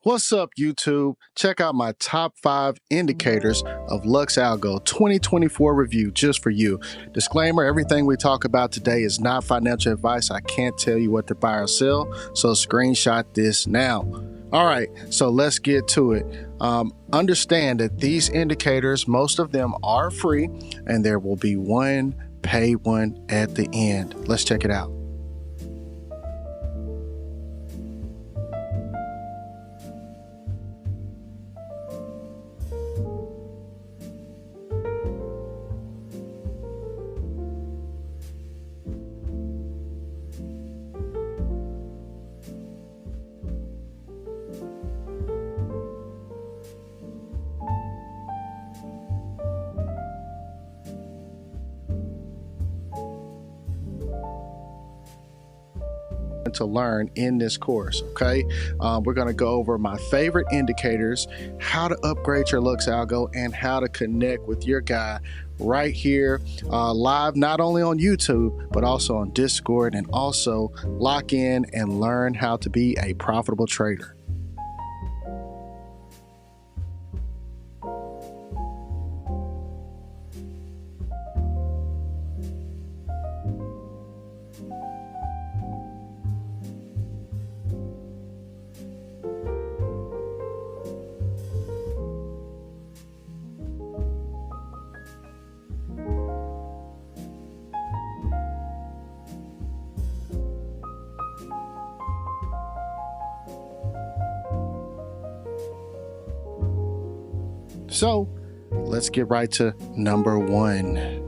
What's up, YouTube? Check out my top 5 indicators of Lux Algo 2024 review just for you. Disclaimer, everything we talk about today is not financial advice. I can't tell you what to buy or sell, so screenshot this now. All right, so let's get to it. Understand that these indicators, most of them are free, and there will be one paid one at the end. Let's check it out. To learn in this course. Okay, we're going to go over my favorite indicators, how to upgrade your Lux Algo, and how to connect with your guy right here live, not only on YouTube but also on Discord, and also lock in and learn how to be a profitable trader. So let's get right to number 1.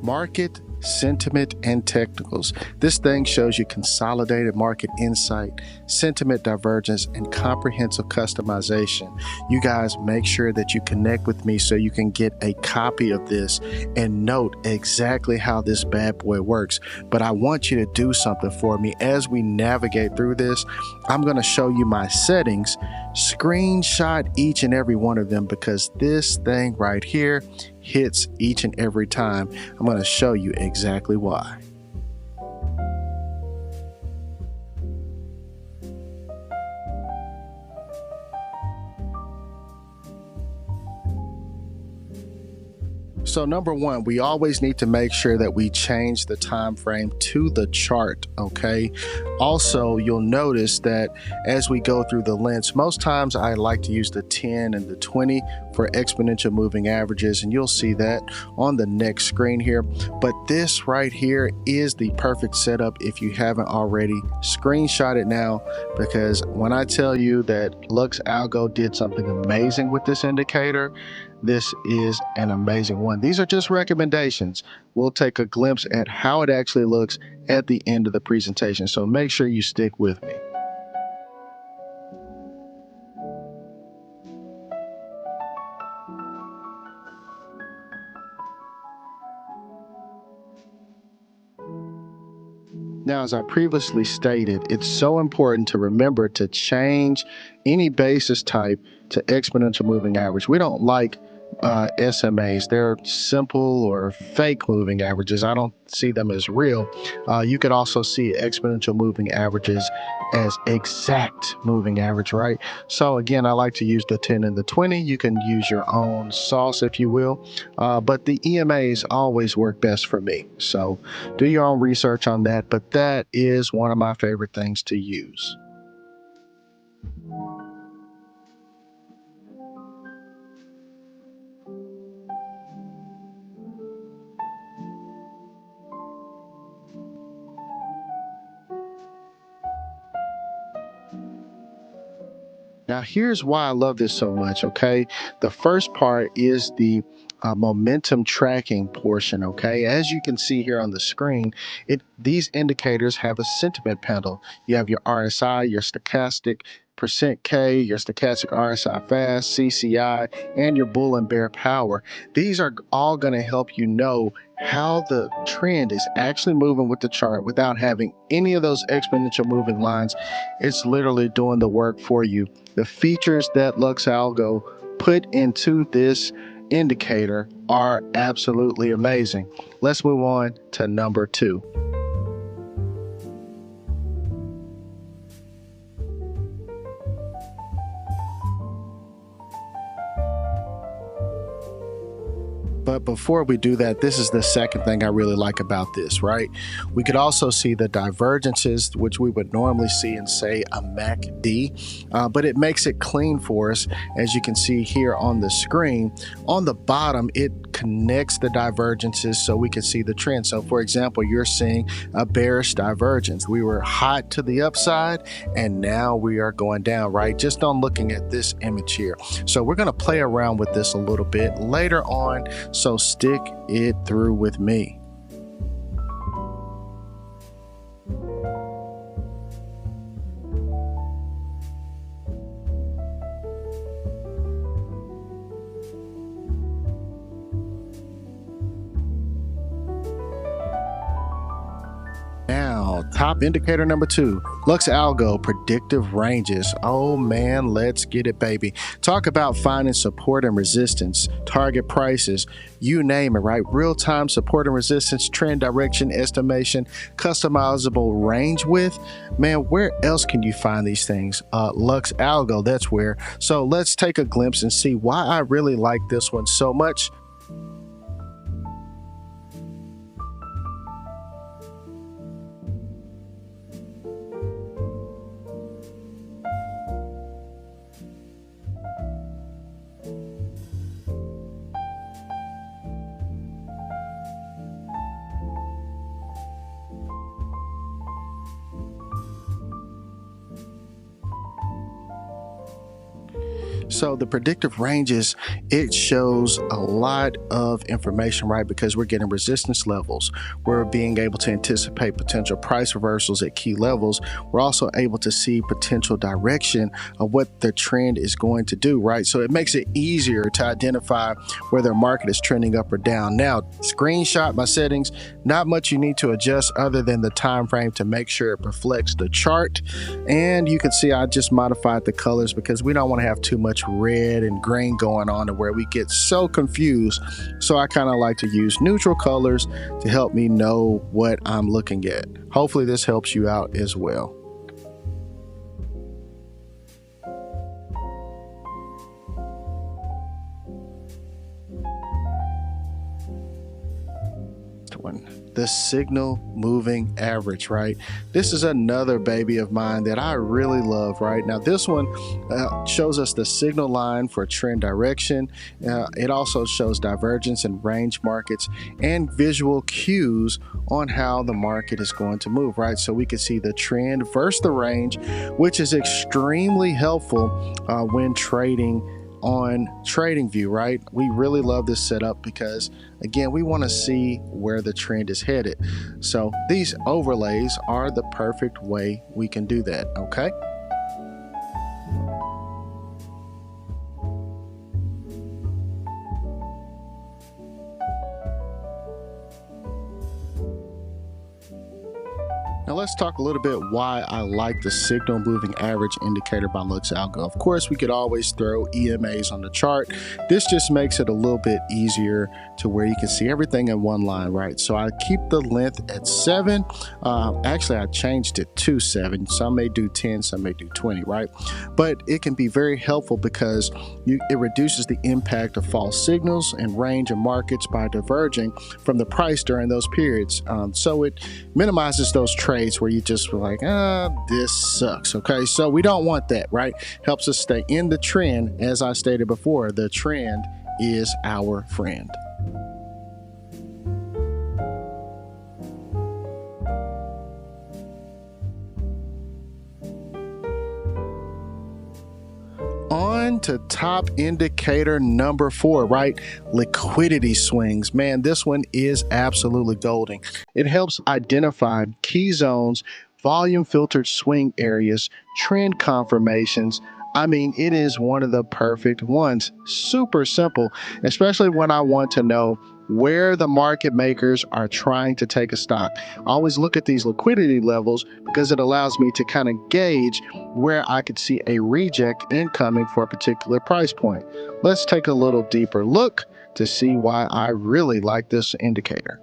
Market sentiment and technicals. This thing shows you consolidated market insight, sentiment divergence, and comprehensive customization. You guys make sure that you connect with me so you can get a copy of this and note exactly how this bad boy works. But I want you to do something for me as we navigate through this. I'm going to show you my settings, screenshot each and every one of them, because this thing right here hits each and every time. I'm going to show you exactly why. So number 1, we always need to make sure that we change the time frame to the chart, okay? Also, you'll notice that as we go through the lengths, most times I like to use the 10 and the 20 for exponential moving averages, and you'll see that on the next screen here. But this right here is the perfect setup if you haven't already. Screenshot it now, because when I tell you that Lux Algo did something amazing with this indicator, this is an amazing one. These are just recommendations. We'll take a glimpse at how it actually looks at the end of the presentation, so make sure you stick with me. Now, as I previously stated, it's so important to remember to change any basis type to exponential moving average. We don't like SMAs. They're simple or fake moving averages. I don't see them as real. You could also see exponential moving averages as exact moving average, right? So again, I like to use the 10 and the 20. You can use your own sauce, if you will, but the EMAs always work best for me. So do your own research on that, but that is one of my favorite things to use. Now, here's why I love this so much, okay? The first part is the momentum tracking portion, okay? As you can see here on the screen, these indicators have a sentiment panel. You have your RSI, your stochastic percent K, your stochastic RSI fast, CCI, and your bull and bear power. These are all going to help you know how the trend is actually moving with the chart without having any of those exponential moving lines. It's literally doing the work for you. The features that Lux Algo put into this indicator are absolutely amazing. Let's move on to number 2. But before we do that, this is the second thing I really like about this, right? We could also see the divergences, which we would normally see in, say, a MACD, but it makes it clean for us. As you can see here on the screen, on the bottom, it connects the divergences so we can see the trend. So for example, you're seeing a bearish divergence. We were hot to the upside and now we are going down, right? Just on looking at this image here. So we're going to play around with this a little bit later on, so stick it through with me. Now, top indicator number 2, Lux Algo predictive ranges. Oh man, let's get it, baby. Talk about finding support and resistance, target prices, you name it, right? Real-time support and resistance, trend direction estimation, customizable range width. Man, where else can you find these things? Lux Algo, that's where. So let's take a glimpse and see why I really like this one so much. So the predictive ranges, it shows a lot of information, right? Because we're getting resistance levels. We're being able to anticipate potential price reversals at key levels. We're also able to see potential direction of what the trend is going to do, right? So it makes it easier to identify whether a market is trending up or down. Now, screenshot my settings, not much you need to adjust other than the time frame to make sure it reflects the chart. And you can see I just modified the colors because we don't want to have too much red and green going on to where we get so confused. So I kind of like to use neutral colors to help me know what I'm looking at. Hopefully this helps you out as well. The signal moving average, right? This is another baby of mine that I really love, right? Now this one shows us the signal line for trend direction. It also shows divergence and range markets and visual cues on how the market is going to move, right? So we can see the trend versus the range, which is extremely helpful when trading on TradingView, right? We really love this setup because again, we want to see where the trend is headed. So these overlays are the perfect way we can do that, okay? Now let's talk a little bit why I like the signal moving average indicator by Lux Algo. Of course, we could always throw EMAs on the chart. This just makes it a little bit easier to where you can see everything in one line, right? So I keep the length at 7. Actually, I changed it to 7. Some may do 10, some may do 20, right? But it can be very helpful because it reduces the impact of false signals and range of markets by diverging from the price during those periods. So it minimizes those trades where you just were like, this sucks. Okay, so we don't want that, right? Helps us stay in the trend. As I stated before, the trend is our friend. On to top indicator number 4, right? Liquidity swings. Man, this one is absolutely golden. It helps identify key zones, volume filtered swing areas, trend confirmations. I mean, it is one of the perfect ones. Super simple, especially when I want to know where the market makers are trying to take a stock. I always look at these liquidity levels because it allows me to kind of gauge where I could see a reject incoming for a particular price point. Let's take a little deeper look to see why I really like this indicator.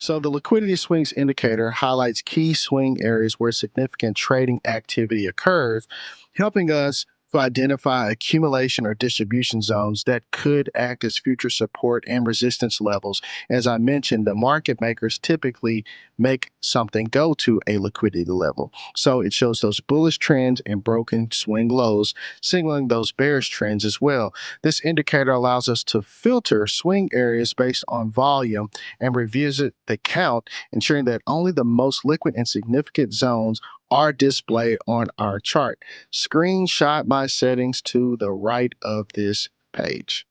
So the liquidity swings indicator highlights key swing areas where significant trading activity occurs, helping us to identify accumulation or distribution zones that could act as future support and resistance levels. As I mentioned, the market makers typically make something go to a liquidity level. So it shows those bullish trends and broken swing lows, signaling those bearish trends as well. This indicator allows us to filter swing areas based on volume and revisit the count, ensuring that only the most liquid and significant zones are displayed on our chart. Screenshot my settings to the right of this page.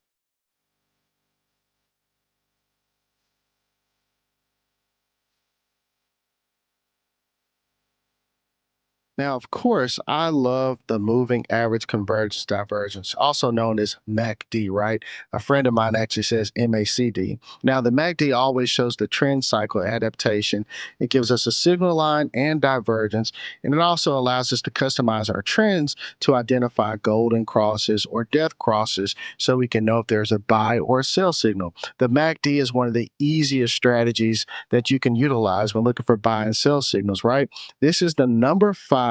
Now, of course, I love the moving average convergence divergence, also known as MACD, right? A friend of mine actually says MACD. Now, the MACD always shows the trend cycle adaptation. It gives us a signal line and divergence, and it also allows us to customize our trends to identify golden crosses or death crosses so we can know if there's a buy or sell signal. The MACD is one of the easiest strategies that you can utilize when looking for buy and sell signals, right? This is the number 5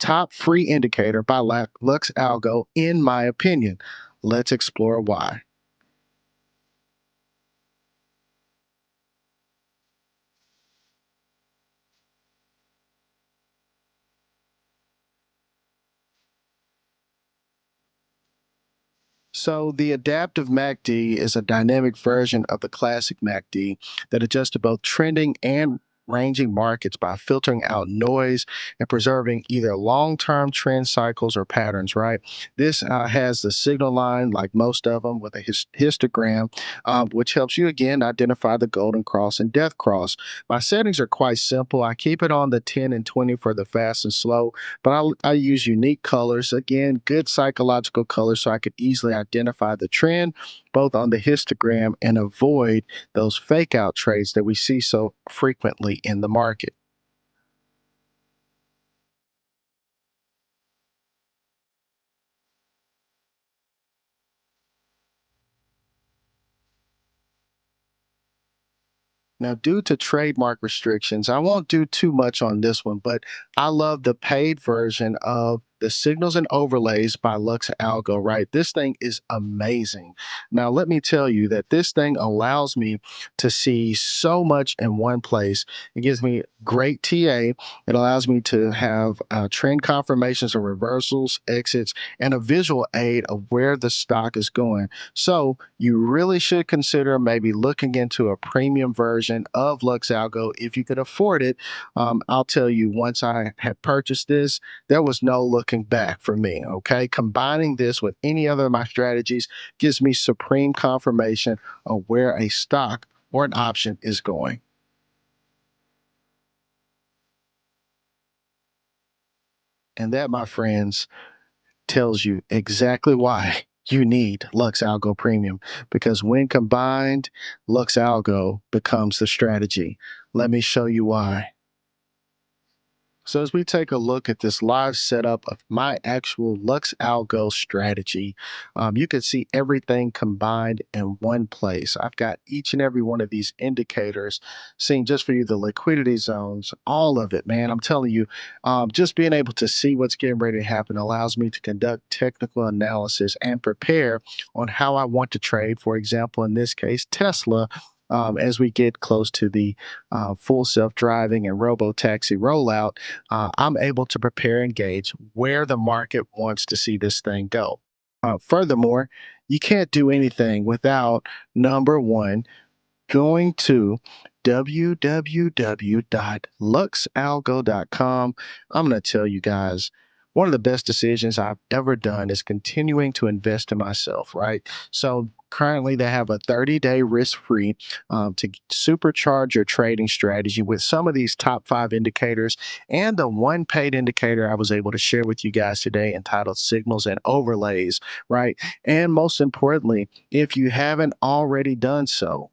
top free indicator by Lux Algo, in my opinion. Let's explore why. So the adaptive MACD is a dynamic version of the classic MACD that adjusts to both trending and ranging markets by filtering out noise and preserving either long-term trend cycles or patterns, right? This has the signal line, like most of them, with a histogram, which helps you again identify the golden cross and death cross. My settings are quite simple. I keep it on the 10 and 20 for the fast and slow, but I use unique colors. Again, good psychological colors so I could easily identify the trend both on the histogram and avoid those fake out trades that we see so frequently in the market. Now, due to trademark restrictions, I won't do too much on this one, but I love the paid version of the signals and overlays by Lux Algo, right? This thing is amazing. Now, let me tell you that this thing allows me to see so much in one place. It gives me great TA. It allows me to have trend confirmations or reversals, exits, and a visual aid of where the stock is going. So you really should consider maybe looking into a premium version of Lux Algo if you could afford it. I'll tell you, once I had purchased this, there was no looking back for me. Okay. Combining this with any other of my strategies gives me supreme confirmation of where a stock or an option is going. And that, my friends, tells you exactly why you need Lux Algo Premium, because when combined, Lux Algo becomes the strategy. Let me show you why. So as we take a look at this live setup of my actual Lux Algo strategy, you can see everything combined in one place. I've got each and every one of these indicators seeing just for you the liquidity zones, all of it, man. I'm telling you, just being able to see what's getting ready to happen allows me to conduct technical analysis and prepare on how I want to trade. For example, in this case, Tesla. As we get close to the full self-driving and robo-taxi rollout, I'm able to prepare and gauge where the market wants to see this thing go. Furthermore, you can't do anything without number one, going to www.luxalgo.com. I'm going to tell you guys, one of the best decisions I've ever done is continuing to invest in myself, right? So currently they have a 30-day risk-free to supercharge your trading strategy with some of these top 5 indicators and the one paid indicator I was able to share with you guys today entitled Signals and Overlays, right? And most importantly, if you haven't already done so,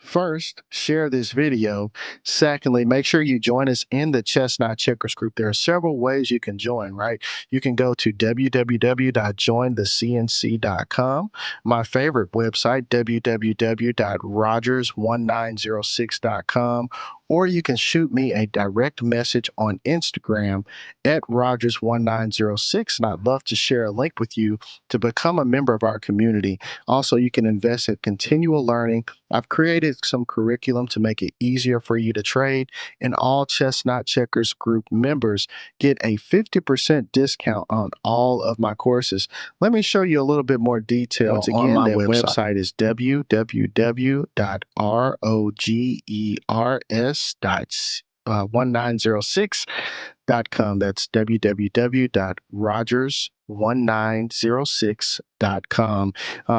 First, share this video. Secondly, make sure you join us in the Chestnut Checkers group. There are several ways you can join, right? You can go to www.jointhecnc.com. My favorite website, www.rogers1906.com. Or you can shoot me a direct message on Instagram at Rogers1906. And I'd love to share a link with you to become a member of our community. Also, you can invest in continual learning. I've created some curriculum to make it easier for you to trade, and all Chestnut Checkers group members get a 50% discount on all of my courses. Let me show you a little bit more detail. Once again, on my website is www.rogers1906.com. That's www.rogers1906.com.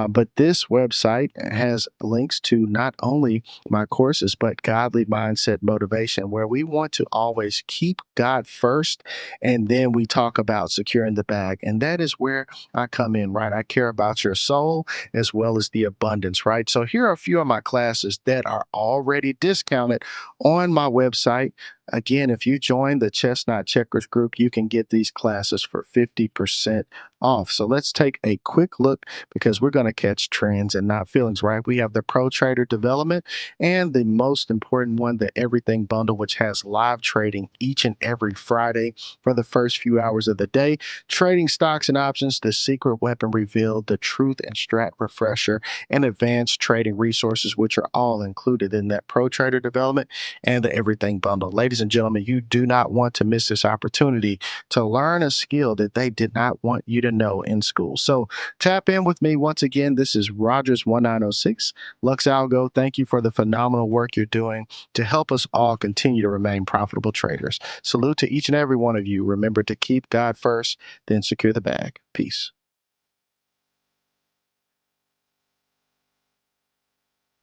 But this website has links to not only my courses, but Godly Mindset Motivation, where we want to always keep God first. And then we talk about securing the bag. And that is where I come in, right? I care about your soul as well as the abundance, right? So here are a few of my classes that are already discounted on my website. Again, if you join the Chestnut Checkers group, you can get these classes for 50% off. So let's take a quick look because we're going to catch trends and not feelings, right? We have the Pro Trader Development and the most important one, the Everything Bundle, which has live trading each and every Friday for the first few hours of the day. Trading stocks and options, the secret weapon revealed, the truth and strat refresher, and advanced trading resources, which are all included in that Pro Trader Development and the Everything Bundle. Ladies and gentlemen, you do not want to miss this opportunity to learn a skill that they did not want you to know in school. So tap in with me once again. This is Rogers 1906. Lux Algo, thank you for the phenomenal work you're doing to help us all continue to remain profitable traders. Salute to each and every one of you. Remember to keep God first, then secure the bag. Peace.